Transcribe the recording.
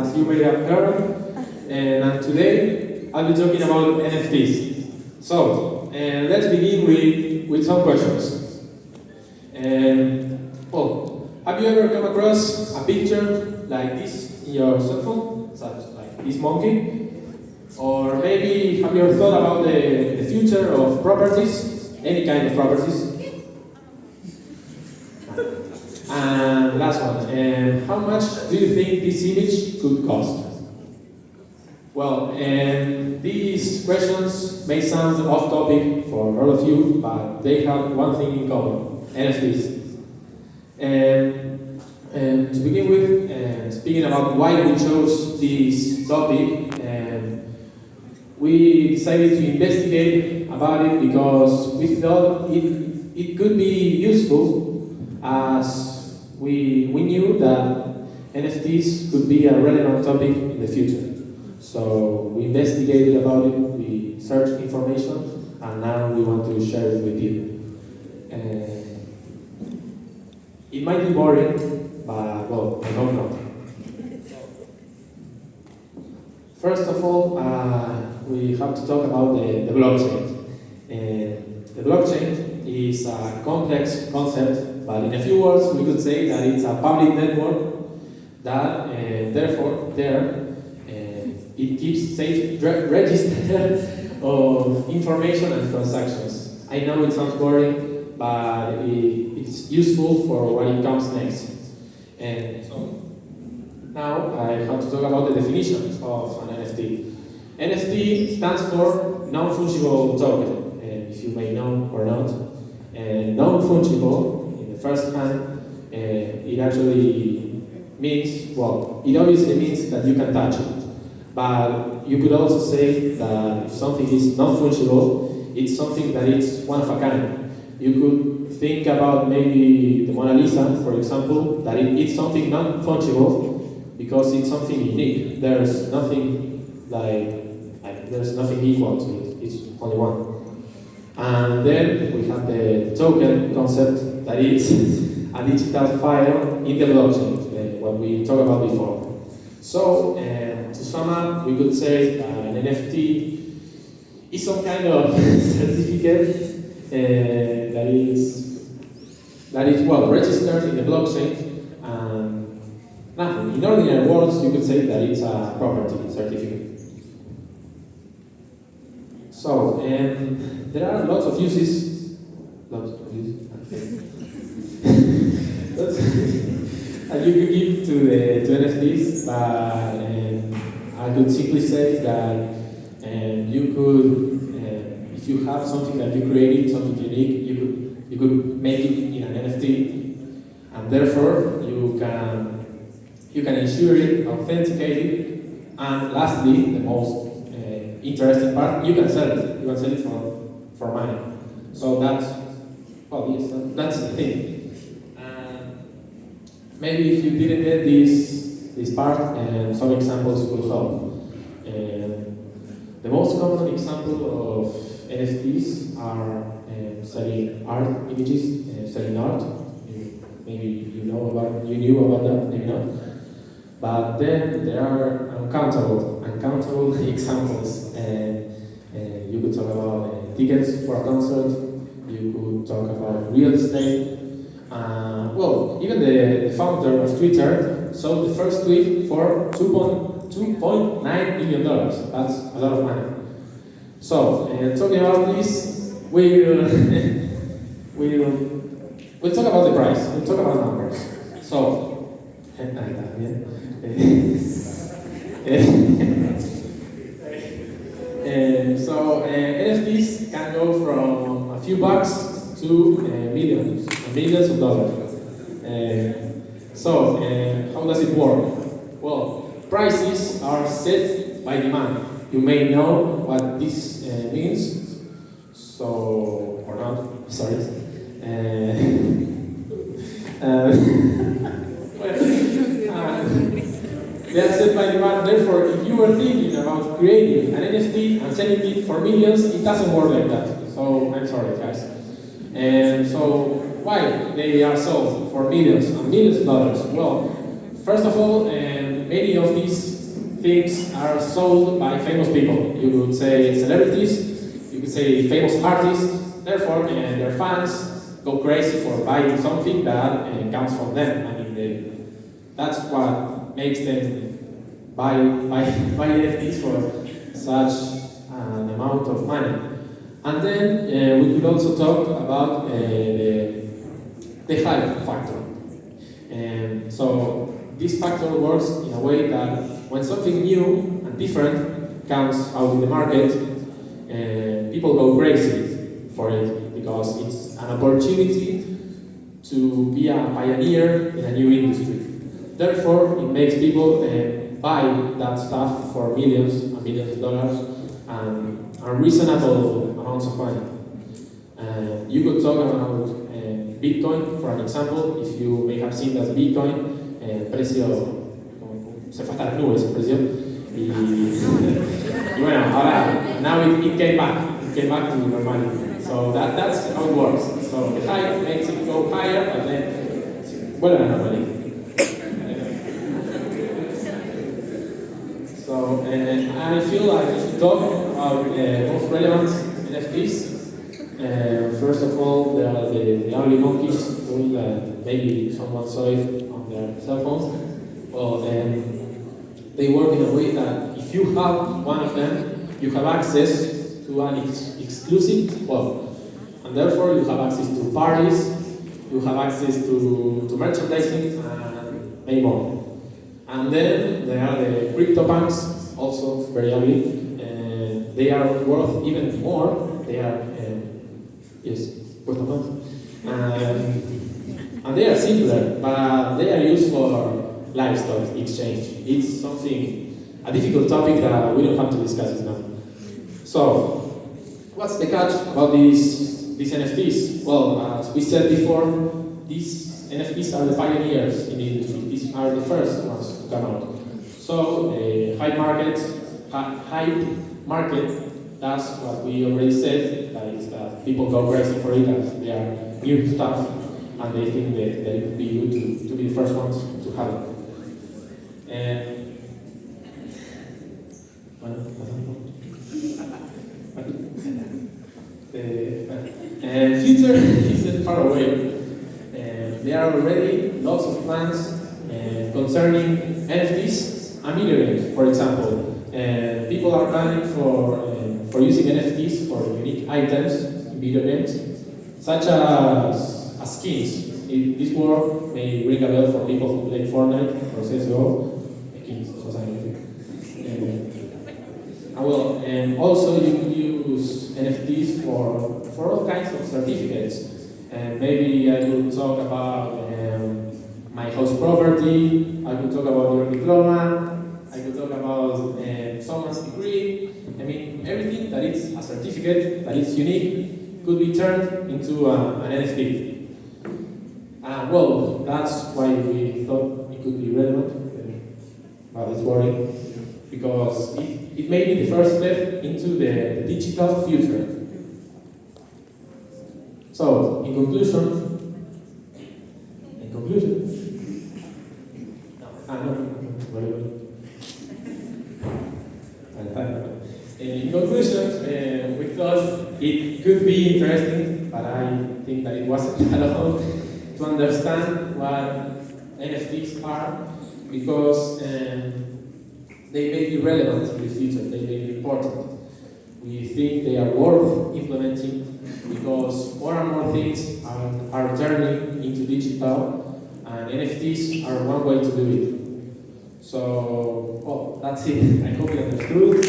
as you may have heard, and today I'll be talking about NFTs. So, let's begin with some questions. Well, have you ever come across a picture like this in your cell phone, such like this monkey? Or maybe have you ever thought about the future of properties, any kind of properties? And last one, how much do you think this image could cost? Well, these questions may sound off topic for all of you, but they have one thing in common: NFTs. And to begin with, speaking about why we chose this topic, we decided to investigate about it because we thought it could be useful, as we knew that NFTs could be a relevant topic in the future. So we investigated about it, we searched information, and now we want to share it with you. It might be boring, but well, I hope not. First of all, we have to talk about the blockchain. The blockchain is a complex concept, but in a few words, we could say that it's a public network that, therefore, it keeps safe register of information and transactions. I know it sounds boring, but it's useful for what it comes next. And so now I have to talk about the definition of an NFT. NFT stands for non-fungible token, if you may know or not. Non-fungible, in the first hand, it actually means, well, it obviously means that you can touch it. But you could also say that if something is non-fungible, it's something that is one of a kind. You could think about maybe the Mona Lisa, for example, that it's something non-fungible because it's something unique. There's nothing there's nothing equal to it. It's only one. And then we have the token concept, that is a digital file in the blockchain, what we talked about before. So, to sum up, we could say that an NFT is some kind of certificate that is well registered in the blockchain, and nothing. In ordinary words, you could say that it's a property certificate. So, there are lots of uses. That you could give to NFTs, but I could simply say that you could, if you have something that you created, something unique, you could make it in an NFT, and therefore you can ensure it, authenticate it, and lastly, the most interesting part, you can sell it. You can sell it for money. So that's the thing. Maybe if you didn't get this part, some examples will help. The most common example of NFTs are selling art images, selling art. Maybe you knew about that, maybe not. But then there are uncountable examples. You could talk about tickets for a concert. You could talk about real estate. Well, even the founder of Twitter sold the first tweet for $2.9 million. That's a lot of money. So, talking about this, we'll talk about the price. We'll talk about numbers. So, NFTs can go from a few bucks to millions of dollars. How does it work? Well, prices are set by demand. You may know what this means, so, or not, sorry. They are set by demand. Therefore, if you were thinking about creating an NFT and selling it for millions, it doesn't work like that. So, I'm sorry, guys. And so, why they are sold for millions and millions of dollars? Well, first of all, many of these things are sold by famous people. You could say celebrities, you could say famous artists, therefore their fans go crazy for buying something that comes from them. I mean, that's what makes them buy NFTs for such an amount of money. And then we could also talk about the hype factor. And so this factor works in a way that when something new and different comes out in the market, people go crazy for it because it's an opportunity to be a pioneer in a new industry. Therefore, it makes people buy that stuff for millions and millions of dollars and unreasonable amounts of money. You could talk about Bitcoin, for an example. If you may have seen that Bitcoin, precio, se fue hasta las nubes el precio, y bueno, ahora, now it came back to normality. So that's how it works. So the hype makes it go higher, but then vuelve a normality. So I feel like we should talk about most relevant NFTs. First of all, there are the ugly monkeys tool that maybe someone saw it on their cell phones. Well, they work in a way that if you have one of them, you have access to an exclusive wall. And therefore, you have access to parties, you have access to merchandising, and many more. And then there are the CryptoPunks, also very ugly, and they are worth even more. They are, yes, CryptoPunks. And they are simpler, but they are used for livestock exchange. It's something, a difficult topic that we don't have to discuss it now. So, what's the catch about these NFTs? Well, as we said before, these NFTs are the pioneers in the industry. These are the first ones to come out. So, hype market, that's what we already said, that is that people go crazy for it as they are new stuff, and they think that it would be good to be the first ones to have it. The future isn't far away. There are already lots of plans concerning NFTs and video games, for example. People are planning for using NFTs for unique items in video games, such as skins. This word may ring a bell for people who play Fortnite or CSGO. Skins, and also you could use NFTs for all kinds of certificates. And maybe I could talk about my house property, I could talk about your diploma, I could talk about someone's degree. I mean, everything that is a certificate, that is unique, could be turned into an NFT. Well, that's why we thought it could be relevant, but it's worrying, because it may be the first step into the digital future. So, in conclusion, we thought it could be interesting, but I think that it wasn't at all, to understand what NFTs are, because they may be relevant in the future, they may be important. We think they are worth implementing because more and more things are turning into digital, and NFTs are one way to do it. So, well, that's it. I hope you understood.